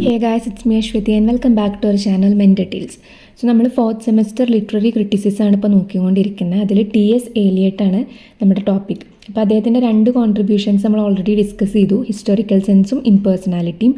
Hey guys, it's me Ashwati and welcome back to our channel Men Details. So നമ്മൾ 4th semester literary criticism ആണ് ഇപ്പോൾ നോക്കിക്കൊണ്ടിരിക്കുന്നത്. അതിൽ TS Eliot ആണ് നമ്മുടെ topic. അപ്പോൾ അദ്ദേഹത്തിൻ്റെ 2 കോൺട്രിബ്യൂഷൻസ് നമ്മൾ ഓൾറെഡി ഡിസ്കസ് ചെയ്തു, ഹിസ്റ്റോറിക്കൽ സെൻസും ഇംപേഴ്സണാലിറ്റിയും.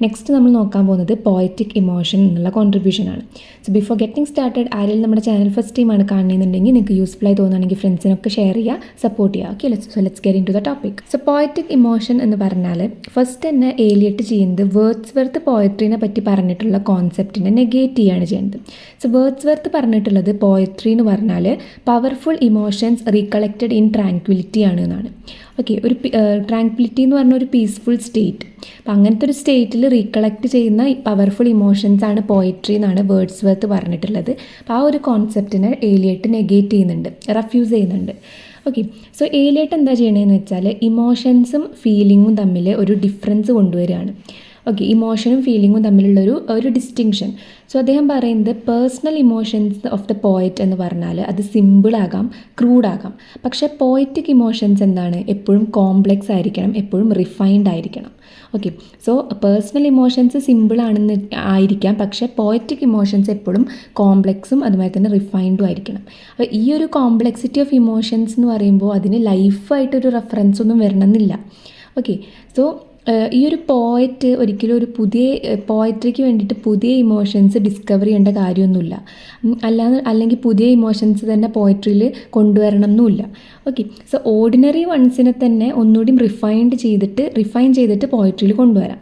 നെക്സ്റ്റ് നമ്മൾ നോക്കാൻ പോകുന്നത് പോയറ്റിക് ഇമോഷൻ എന്നുള്ള കോൺട്രിബ്യൂഷനാണ്. സോ ബിഫോർ ഗെറ്റിംഗ് സ്റ്റാർട്ടഡ്, ആരെങ്കിലും നമ്മുടെ ചാനൽ ഫസ്റ്റ് ടൈമാണ് കാണുന്നുണ്ടെങ്കിൽ നിങ്ങൾക്ക് യൂസ്ഫുൾ ആയി തോന്നുകയാണെങ്കിൽ ഫ്രണ്ട്സിനൊക്കെ ഷെയർ ചെയ്യുക, സപ്പോർട്ട് ചെയ്യുക. Okay, let's get into the topic. So poetic emotion എന്ന് പറഞ്ഞാൽ ഫസ്റ്റ് തന്നെ ഏലിയട്ട് ചെയ്യുന്നത് വേർഡ്സ്വർത്ത് പോയട്രീനെ പറ്റി പറഞ്ഞിട്ടുള്ള കോൺസെപ്റ്റിനെ നെഗേറ്റ് ചെയ്യുകയാണ് ചെയ്യുന്നത്. സോ വേർഡ്സ്വർത്ത് പറഞ്ഞിട്ടുള്ളത് പോയട്രി എന്ന് പറഞ്ഞാൽ powerful emotions recollected in tranquillity ആണ് എന്നാണ്. ഓക്കെ, ഒരു ട്രാങ്ക്വിലിറ്റി എന്ന് പറഞ്ഞ ഒരു പീസ്ഫുൾ സ്റ്റേറ്റ്. അപ്പം അങ്ങനത്തെ ഒരു സ്റ്റേറ്റിൽ റീകളക്റ്റ് ചെയ്യുന്ന പവർഫുൾ ഇമോഷൻസ് ആണ് പോയട്രി എന്നാണ് വേർഡ്സ്വർത്ത് പറഞ്ഞിട്ടുള്ളത്. അപ്പോൾ ആ ഒരു കോൺസെപ്റ്റിനെ ഏലിയട്ട് നെഗേറ്റ് ചെയ്യുന്നുണ്ട്, റെഫ്യൂസ് ചെയ്യുന്നുണ്ട്. ഓക്കെ, സോ ഏലിയട്ട് എന്താ ചെയ്യണതെന്ന് വെച്ചാൽ ഇമോഷൻസും ഫീലിങ്ങും തമ്മിൽ ഒരു ഡിഫറൻസ് കൊണ്ടുവരികയാണ്. ഓക്കെ, ഇമോഷനും ഫീലിങ്ങും തമ്മിലുള്ളൊരു ഡിസ്റ്റിങ്ഷൻ. സോ അദ്ദേഹം പറയുന്നത് personal emotions of the poet എന്ന് പറഞ്ഞാൽ അത് സിമ്പിളാകാം, ക്രൂഡാകാം. പക്ഷേ പോയറ്റിക് ഇമോഷൻസ് എന്താണ്, എപ്പോഴും കോംപ്ലെക്സ് ആയിരിക്കണം, എപ്പോഴും റിഫൈൻഡ് ആയിരിക്കണം. ഓക്കെ, സോ പേഴ്സണൽ ഇമോഷൻസ് സിമ്പിളാണെന്ന് ആയിരിക്കാം, പക്ഷേ പോയറ്റിക് ഇമോഷൻസ് എപ്പോഴും കോംപ്ലെക്സും അതുപോലെ തന്നെ റിഫൈൻഡും ആയിരിക്കണം. അപ്പോൾ ഈ ഒരു കോംപ്ലെക്സിറ്റി ഓഫ് ഇമോഷൻസ് എന്ന് പറയുമ്പോൾ അതിന് ലൈഫായിട്ടൊരു റെഫറൻസ് ഒന്നും വരണമെന്നില്ല. ഓക്കെ, സോ ഈ ഒരു പോയറ്റ് ഒരിക്കലും ഒരു പുതിയ പോയട്രിക്ക് വേണ്ടിയിട്ട് പുതിയ ഇമോഷൻസ് ഡിസ്കവർ ചെയ്യേണ്ട കാര്യമൊന്നുമില്ല, അല്ലെങ്കിൽ പുതിയ ഇമോഷൻസ് തന്നെ പോയട്രിയിൽ കൊണ്ടുവരണം എന്നുമില്ല. ഓക്കെ, സോ ഓർഡിനറി വൺസിനെ തന്നെ ഒന്നുകൂടി റിഫൈൻ ചെയ്തിട്ട് പോയട്രിയിൽ കൊണ്ടുവരാം.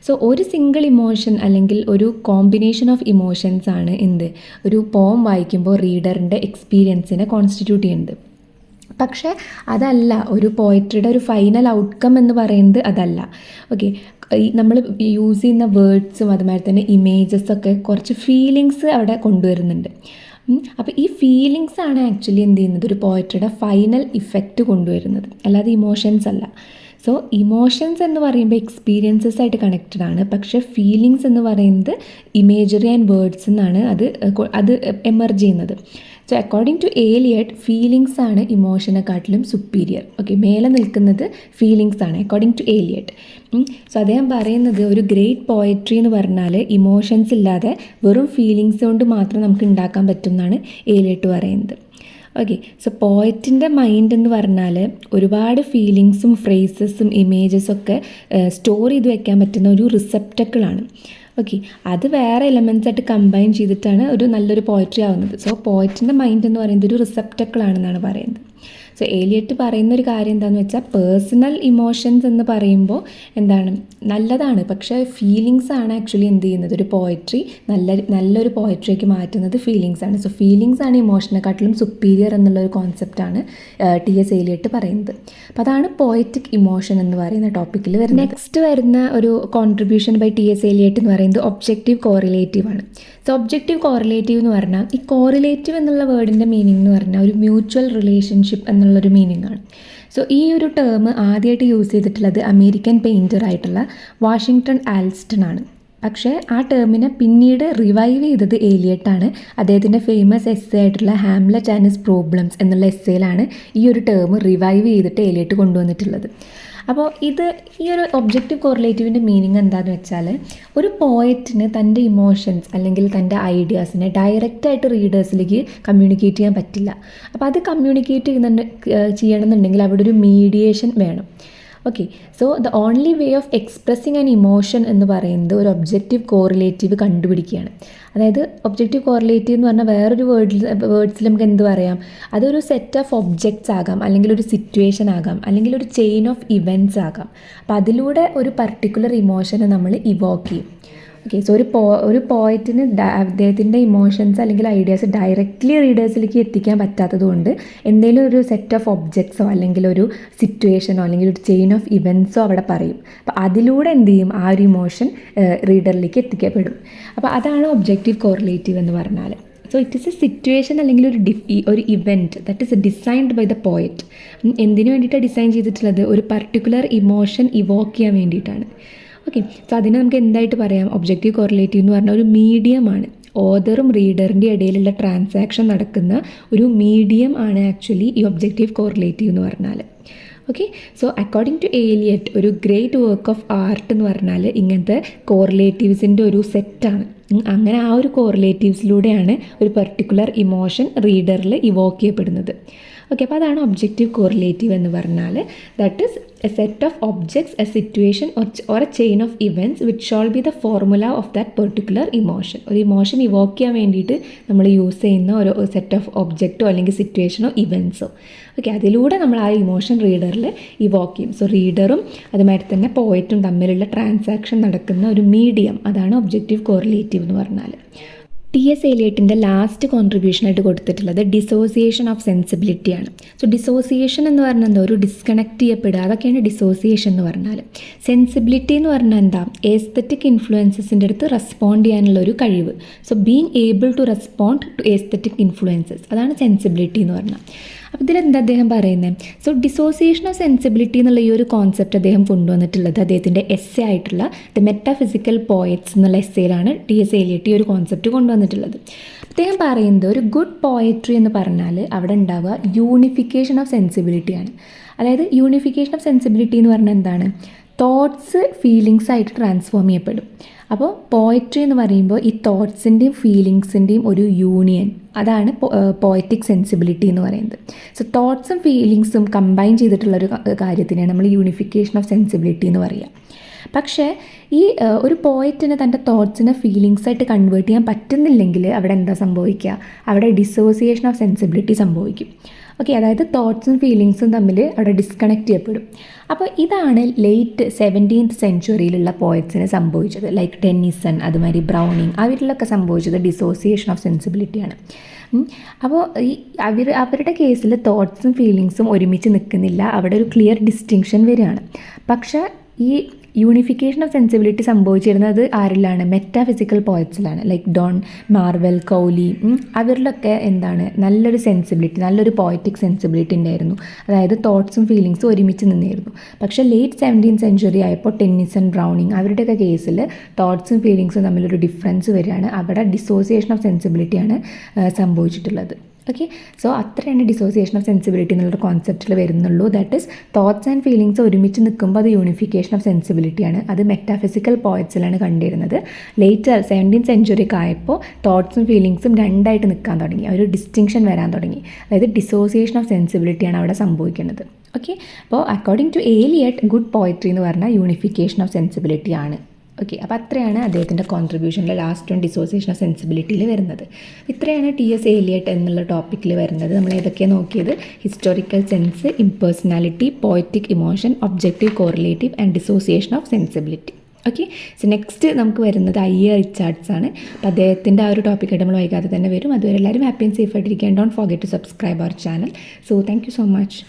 സോ ഒരു സിംഗിൾ ഇമോഷൻ അല്ലെങ്കിൽ ഒരു കോമ്പിനേഷൻ ഓഫ് ഇമോഷൻസ് ആണ് ഒരു പോം വായിക്കുമ്പോൾ റീഡറിൻ്റെ എക്സ്പീരിയൻസിനെ കോൺസ്റ്റിറ്റ്യൂട്ട് ചെയ്യുന്നത്. പക്ഷേ അതല്ല ഒരു പോയട്രിയുടെ ഒരു ഫൈനൽ ഔട്ട്കം എന്ന് പറയുന്നത്, അതല്ല. ഓക്കെ, നമ്മൾ യൂസ് ചെയ്യുന്ന വേർഡ്സും അതുമാതിരി തന്നെ ഇമേജസൊക്കെ കുറച്ച് ഫീലിങ്സ് അവിടെ കൊണ്ടുവരുന്നുണ്ട്. അപ്പോൾ ഈ ഫീലിങ്സ് ആണ് ആക്ച്വലി എന്ത് ചെയ്യുന്നത്, ഒരു പോയട്രിയുടെ ഫൈനൽ ഇഫക്റ്റ് കൊണ്ടുവരുന്നത്, അല്ലാതെ ഇമോഷൻസ് അല്ല. സോ ഇമോഷൻസ് എന്ന് പറയുമ്പോൾ എക്സ്പീരിയൻസസ് ആയിട്ട് കണക്റ്റഡ് ആണ്, പക്ഷേ ഫീലിങ്സ് എന്ന് പറയുന്നത് ഇമേജറി ആൻഡ് വേർഡ്സ് എന്നാണ് അത് എമർജ് ചെയ്യുന്നത്. സോ അക്കോർഡിംഗ് ടു ഏലിയട്ട് ഫീലിങ്സ് ആണ് ഇമോഷനെക്കാട്ടിലും സുപ്പീരിയർ. ഓക്കെ, മേലെ നിൽക്കുന്നത് ഫീലിങ്സ് ആണ് അക്കോർഡിംഗ് ടു ഏലിയട്ട്. സോ അദ്ദേഹം പറയുന്നത് ഒരു ഗ്രേറ്റ് പോയട്രി എന്ന് പറഞ്ഞാൽ ഇമോഷൻസ് ഇല്ലാതെ വെറും ഫീലിങ്സ് കൊണ്ട് മാത്രം നമുക്ക് ഉണ്ടാക്കാൻ പറ്റും എന്നാണ് ഏലിയട്ട് പറയുന്നത്. ഓക്കെ, സോ പോയറ്റിൻ്റെ മൈൻഡ് എന്ന് പറഞ്ഞാൽ ഒരുപാട് ഫീലിങ്സും ഫ്രേസസും ഇമേജസൊക്കെ സ്റ്റോർ ചെയ്ത് വെക്കാൻ പറ്റുന്ന ഒരു റിസെപ്റ്റക്കിളാണ്. ഓക്കെ, അത് വേറെ എലമെൻറ്റ്സ് ആയിട്ട് കമ്പൈൻ ചെയ്തിട്ടാണ് ഒരു നല്ലൊരു പോയട്രി ആവുന്നത്. സോ പോയറ്റിൻ്റെ മൈൻഡ് എന്ന് പറയുന്നത് ഒരു റിസെപ്റ്റക്കിളാണെന്നാണ് പറയുന്നത്. സോ ഏലിയട്ട് പറയുന്ന ഒരു കാര്യം എന്താണെന്ന് വെച്ചാൽ പേഴ്സണൽ ഇമോഷൻസ് എന്ന് പറയുമ്പോൾ എന്താണ്, നല്ലതാണ്, പക്ഷേ ഫീലിങ്സ് ആണ് ആക്ച്വലി എന്ത് ചെയ്യുന്നത്, ഒരു പോയട്രി നല്ലൊരു പോയട്രിക്ക് മാറ്റുന്നത് ഫീലിങ്സ് ആണ്. സോ ഫീലിങ്സ് ആണ് ഇമോഷനെക്കാട്ടിലും സുപ്പീരിയർ എന്നുള്ളൊരു കോൺസെപ്റ്റാണ് TS ഏലിയട്ട് പറയുന്നത്. അപ്പോൾ അതാണ് പോയറ്റിക് ഇമോഷൻ എന്ന് പറയുന്ന ടോപ്പിക്കിൽ വരുന്നത്. നെക്സ്റ്റ് വരുന്ന ഒരു കോൺട്രിബ്യൂഷൻ ബൈ TS ഏലിയട്ട് എന്ന് പറയുന്നത് ഒബ്ജക്റ്റീവ് കോറിലേറ്റീവ് ആണ്. സോ ഒബ്ജക്റ്റീവ് കോറിലേറ്റീവ് എന്ന് പറഞ്ഞാൽ ഈ കോറിലേറ്റീവ് എന്നുള്ള വേർഡിൻ്റെ മീനിങ് എന്ന് പറഞ്ഞാൽ ഒരു മ്യൂച്വൽ റിലേഷൻഷിപ്പ് എന്നുള്ളൊരു മീനിങ് ആണ്. സോ ഈ ഒരു ടേം ആദ്യമായിട്ട് യൂസ് ചെയ്തിട്ടുള്ളത് അമേരിക്കൻ പെയിൻറ്റർ ആയിട്ടുള്ള വാഷിങ്ടൺ ആൽസ്റ്റൺ ആണ്. പക്ഷേ ആ ടേമിനെ പിന്നീട് റിവൈവ് ചെയ്തത് ഏലിയട്ടാണ്. അദ്ദേഹത്തിൻ്റെ ഫേമസ് എസ്സേ ആയിട്ടുള്ള ഹാംലെറ്റ് ആൻഡ് ഹിസ് പ്രോബ്ലംസ് എന്നുള്ള എസ്സേയിലാണ് ഈ ഒരു ടേം റിവൈവ് ചെയ്തിട്ട് ഏലിയട്ട് കൊണ്ടുവന്നിട്ടുള്ളത്. അപ്പോൾ ഈ ഒരു ഒബ്ജക്റ്റീവ് കോറിലേറ്റീവിൻ്റെ മീനിങ് എന്താണെന്ന് വെച്ചാൽ ഒരു പോയറ്റിന് തൻ്റെ ഇമോഷൻസ് അല്ലെങ്കിൽ തൻ്റെ ഐഡിയാസിനെ ഡയറക്റ്റായിട്ട് റീഡേഴ്സിലേക്ക് കമ്മ്യൂണിക്കേറ്റ് ചെയ്യാൻ പറ്റില്ല. അപ്പോൾ അത് കമ്മ്യൂണിക്കേറ്റ് ചെയ്യണമെന്നുണ്ടെങ്കിൽ അവിടെ ഒരു മീഡിയേഷൻ വേണം. Okay, so the only way of expressing an emotion എന്ന് പറയുന്നത് ഒരു ഒബ്ജക്റ്റീവ് കോറിലേറ്റീവ് കണ്ടുപിടിക്കുകയാണ്. അതായത് ഒബ്ജക്റ്റീവ് കോറിലേറ്റീവ് എന്ന് പറഞ്ഞാൽ വേറൊരു വേർഡ്സിൽ നമുക്ക് എന്ത് പറയാം, അതൊരു സെറ്റ് ഓഫ് ഒബ്ജക്ട്സ് ആകാം, അല്ലെങ്കിൽ ഒരു സിറ്റുവേഷൻ ആകാം, അല്ലെങ്കിൽ ഒരു ചെയിൻ ഓഫ് ഇവൻറ്റ്സ് ആകാം. അപ്പോൾ അതിലൂടെ ഒരു പർട്ടിക്കുലർ ഇമോഷനെ നമ്മൾ ഇവോക്ക് ചെയ്യും. ഓക്കെ, സോ ഒരു പോയറ്റിന് അദ്ദേഹത്തിൻ്റെ ഇമോഷൻസ് അല്ലെങ്കിൽ ഐഡിയാസ് ഡയറക്റ്റ്ലി റീഡേഴ്സിലേക്ക് എത്തിക്കാൻ പറ്റാത്തത് കൊണ്ട് എന്തെങ്കിലും ഒരു സെറ്റ് ഓഫ് ഒബ്ജക്ട്സോ അല്ലെങ്കിൽ ഒരു സിറ്റുവേഷനോ അല്ലെങ്കിൽ ഒരു ചെയിൻ ഓഫ് ഇവൻറ്റ്സോ അവിടെ പറയും. അപ്പോൾ അതിലൂടെ എന്ത് ചെയ്യും, ആ ഒരു ഇമോഷൻ റീഡറിലേക്ക് എത്തിക്കപ്പെടും. അപ്പോൾ അതാണ് ഒബ്ജക്റ്റീവ് കോറിലേറ്റീവ് എന്ന് പറഞ്ഞാൽ. So it is a situation അല്ലെങ്കിൽ ഒരു event that is designed by the poet. എന്തിനു വേണ്ടിയിട്ടാണ് ഡിസൈൻ ചെയ്തിട്ടുള്ളത്, ഒരു പർട്ടിക്കുലർ ഇമോഷൻ ഇവോക്ക് ചെയ്യാൻ വേണ്ടിയിട്ടാണ്. ഓക്കെ, സോ അതിനെ നമുക്ക് എന്തായിട്ട് പറയാം, ഒബ്ജക്റ്റീവ് കോറിലേറ്റീവ് എന്ന് പറഞ്ഞാൽ ഒരു മീഡിയമാണ്. ഓതറും റീഡറിൻ്റെ ഇടയിലുള്ള ട്രാൻസാക്ഷൻ നടക്കുന്ന ഒരു മീഡിയം ആണ് ആക്ച്വലി ഈ ഒബ്ജക്റ്റീവ് കോറിലേറ്റീവ് എന്ന് പറഞ്ഞാൽ. Okay. So according to Eliot ഒരു ഗ്രേറ്റ് വർക്ക് ഓഫ് ആർട്ട് എന്ന് പറഞ്ഞാൽ ഇങ്ങനത്തെ കോറിലേറ്റീവ്സിൻ്റെ ഒരു സെറ്റാണ്. അങ്ങനെ ആ ഒരു കോറിലേറ്റീവ്സിലൂടെയാണ് ഒരു പെർട്ടിക്കുലർ ഇമോഷൻ റീഡറിൽ ഇവോക്ക് ചെയ്യപ്പെടുന്നത്. ഓക്കെ, അപ്പോൾ അതാണ് ഒബ്ജക്റ്റീവ് കോറിലേറ്റീവ് എന്ന് പറഞ്ഞാൽ. That is A set of objects, A situation or A chain of events which shawl B the formula of that particular emotion. ഒരു ഇമോഷൻ ഇവോക്ക് ചെയ്യാൻ വേണ്ടിയിട്ട് നമ്മൾ യൂസ് ചെയ്യുന്ന ഒരു സെറ്റ് ഓഫ് ഒബ്ജക്റ്റോ അല്ലെങ്കിൽ സിറ്റുവേഷനോ ഇവൻറ്റ്സോ. ഓക്കെ, അതിലൂടെ നമ്മൾ ആ ഇമോഷൻ റീഡറിൽ ഇവോക്ക് ചെയ്യും. സോ റീഡറും അതുമാതിരി തന്നെ പോയറ്റും തമ്മിലുള്ള ട്രാൻസാക്ഷൻ നടക്കുന്ന ഒരു മീഡിയം, അതാണ് ഒബ്ജക്റ്റീവ് കോറിലേറ്റീവ് എന്ന് പറഞ്ഞാൽ. T.S. എലിയറ്റിൻ്റെ ലാസ്റ്റ് കോൺട്രിബ്യൂഷനായിട്ട് കൊടുത്തിട്ടുള്ളത് ഡിസോസിയേഷൻ ഓഫ് സെൻസിബിലിറ്റിയാണ്. സോ ഡിസോസിയേഷൻ എന്ന് പറഞ്ഞാൽ എന്താ, ഒരു ഡിസ്കണക്ട് ചെയ്യപ്പെടുക, അതൊക്കെയാണ് ഡിസോസിയേഷൻ എന്ന് പറഞ്ഞാൽ. സെൻസിബിലിറ്റി എന്ന് പറഞ്ഞാൽ എന്താ, എസ്തെറ്റിക് ഇൻഫ്ലുവൻസസിൻ്റെ അടുത്ത് റെസ്പോണ്ട് ചെയ്യാനുള്ള ഒരു കഴിവ്. So being able to respond to aesthetic influences, അതാണ് സെൻസിബിലിറ്റി എന്ന് പറഞ്ഞാൽ. അപ്പോൾ ഇതിലെന്താ അദ്ദേഹം പറയുന്നത്? സോ ഡിസോസിയേഷൻ ഓഫ് സെൻസിബിലിറ്റി എന്നുള്ള ഈ ഒരു കോൺസെപ്റ്റ് അദ്ദേഹം കൊണ്ടുവന്നിട്ടുള്ളത് അദ്ദേഹത്തിൻ്റെ എസ്സേ ആയിട്ടുള്ള ദ മെറ്റാഫിസിക്കൽ പോയറ്റ്സ് എന്നുള്ള എസ്സേയിലാണ് T.S. എലിയറ്റ് ഈ ഒരു കോൺസെപ്റ്റ് കൊണ്ടുവന്നിട്ടുള്ളത്. അദ്ദേഹം പറയുന്നത് ഒരു ഗുഡ് പോയട്രി എന്ന് പറഞ്ഞാൽ അവിടെ ഉണ്ടാവുക യൂണിഫിക്കേഷൻ ഓഫ് സെൻസിബിലിറ്റിയാണ്. അതായത് യൂണിഫിക്കേഷൻ ഓഫ് സെൻസിബിലിറ്റി എന്ന് പറഞ്ഞാൽ എന്താണ്, തോട്ട്സ് ഫീലിങ്സ് ആയിട്ട് ട്രാൻസ്ഫോം ചെയ്യപ്പെടും. അപ്പോൾ പോയട്രി എന്ന് പറയുമ്പോൾ ഈ തോട്ട്സിൻ്റെയും ഫീലിങ്സിൻ്റെയും ഒരു യൂണിയൻ, അതാണ് പോയറ്റിക് സെൻസിബിലിറ്റി എന്ന് പറയുന്നത്. സോ തോട്ട്സും ഫീലിങ്സും കമ്പൈൻ ചെയ്തിട്ടുള്ളൊരു കാര്യത്തിനാണ് നമ്മൾ യൂണിഫിക്കേഷൻ ഓഫ് സെൻസിബിലിറ്റി എന്ന് പറയുക. പക്ഷേ ഈ ഒരു പോയറ്റിന് തൻ്റെ തോട്ട്സിനെ ഫീലിങ്സായിട്ട് കൺവേർട്ട് ചെയ്യാൻ പറ്റുന്നില്ലെങ്കിൽ അവിടെ എന്താ സംഭവിക്കുക, അവിടെ ഡിസോസിയേഷൻ ഓഫ് സെൻസിബിലിറ്റി സംഭവിക്കും. ഓക്കെ, അതായത് തോട്ട്സും ഫീലിങ്സും തമ്മിൽ അവിടെ ഡിസ്കണക്ട് ചെയ്യപ്പെടും. അപ്പോൾ ഇതാണ് ലേറ്റ് 17th സെഞ്ച്വറിയിലുള്ള പോയറ്റ്സിന് സംഭവിച്ചത്. ലൈക്ക് ടെന്നിസൺ, അതുമാതിരി ബ്രൗണിങ്, അവരിലൊക്കെ സംഭവിച്ചത് ഡിസോസിയേഷൻ ഓഫ് സെൻസിബിലിറ്റിയാണ്. അപ്പോൾ ഈ അവരുടെ കേസിൽ തോട്ട്സും ഫീലിങ്സും ഒരുമിച്ച് നിൽക്കുന്നില്ല, അവിടെ ഒരു ക്ലിയർ ഡിസ്റ്റിങ്ഷൻ വരികയാണ്. പക്ഷേ ഈ യൂണിഫിക്കേഷൻ ഓഫ് സെൻസിബിലിറ്റി സംഭവിച്ചിരുന്നത് ആരിലാണ്? മെറ്റാഫിസിക്കൽ പോയറ്റ്സിലാണ്. ലൈക്ക് ഡോൺ മാർവൽ, കൗലി, അവരിലൊക്കെ എന്താണ്, നല്ലൊരു സെൻസിബിലിറ്റി, നല്ലൊരു പോയറ്റിക് സെൻസിബിലിറ്റി ഉണ്ടായിരുന്നു. അതായത് തോട്ട്സും ഫീലിങ്സും ഒരുമിച്ച് നിന്നായിരുന്നു. പക്ഷേ ലേറ്റ് 17th സെഞ്ച്വറി ആയപ്പോൾ ടെന്നിസൺ, ബ്രൗണിങ്, അവരുടെയൊക്കെ കേസിൽ തോട്ട്സും ഫീലിങ്സും തമ്മിലൊരു ഡിഫറൻസ് വരികയാണ്. അവിടെ ഡിസോസിയേഷൻ ഓഫ് സെൻസിബിലിറ്റിയാണ് സംഭവിച്ചിട്ടുള്ളത്. ഓക്കെ, സോ അത്രയാണ് ഡിസോസിയേഷൻ ഓഫ് സെൻസിബിലിറ്റി എന്നുള്ളൊരു കോൺസെപ്റ്റിൽ വരുന്നുള്ളൂ. That is thoughts and feelings ഒരുമിച്ച് നിൽക്കുമ്പോൾ അത് യൂണിഫിക്കേഷൻ ഓഫ് സെൻസിബിലിറ്റിയാണ്. അത് മെറ്റാഫിസിക്കൽ പോയറ്റ്സിലാണ് കണ്ടിരുന്നത്. ലേറ്റർ 17th സെഞ്ച്വറിക്ക് ആയപ്പോൾ തോട്ട്സും ഫീലിങ്സും രണ്ടായിട്ട് നിൽക്കാൻ തുടങ്ങി, ഒരു ഡിസ്റ്റിങ്ഷൻ വരാൻ തുടങ്ങി. അതായത് ഡിസോസിയേഷൻ ഓഫ് സെൻസിബിലിറ്റിയാണ് അവിടെ സംഭവിക്കുന്നത്. ഓക്കെ, അപ്പോൾ according to Eliot good poetry എന്ന് പറഞ്ഞാൽ യൂണിഫിക്കേഷൻ ഓഫ് സെൻസിബിലിറ്റി ആണ്. ഓക്കെ, അപ്പോൾ അത്രയാണ് അദ്ദേഹത്തിൻ്റെ കോൺട്രിബ്യൂഷനിൽ ലാസ്റ്റ് വൺ ഡിസോസിയേഷൻ ഓഫ് സെൻസിബിലിറ്റിയിൽ വരുന്നത്. ഇത്രയാണ് T.S. എലിയറ്റ് എന്നുള്ള ടോപ്പിക്കിൽ വരുന്നത്. നമ്മൾ ഏതൊക്കെയാണ് നോക്കിയത്? Historical sense, impersonality, poetic emotion, objective correlative and dissociation of sensibility. Okay, so next നമുക്ക് വരുന്നത് I.A. റിച്ചാർഡ്സ് ആണ്. അപ്പോൾ അദ്ദേഹത്തിൻ്റെ ആ ഒരു ടോപ്പിക്കായിട്ട് നമ്മൾ വൈകാതെ തന്നെ വരും. അതുവരെ എല്ലാവരും ഹാപ്പി ആൻഡ് സേഫ് ആയിട്ടിരിക്കുക. Don't forget to subscribe our channel. So thank you so much.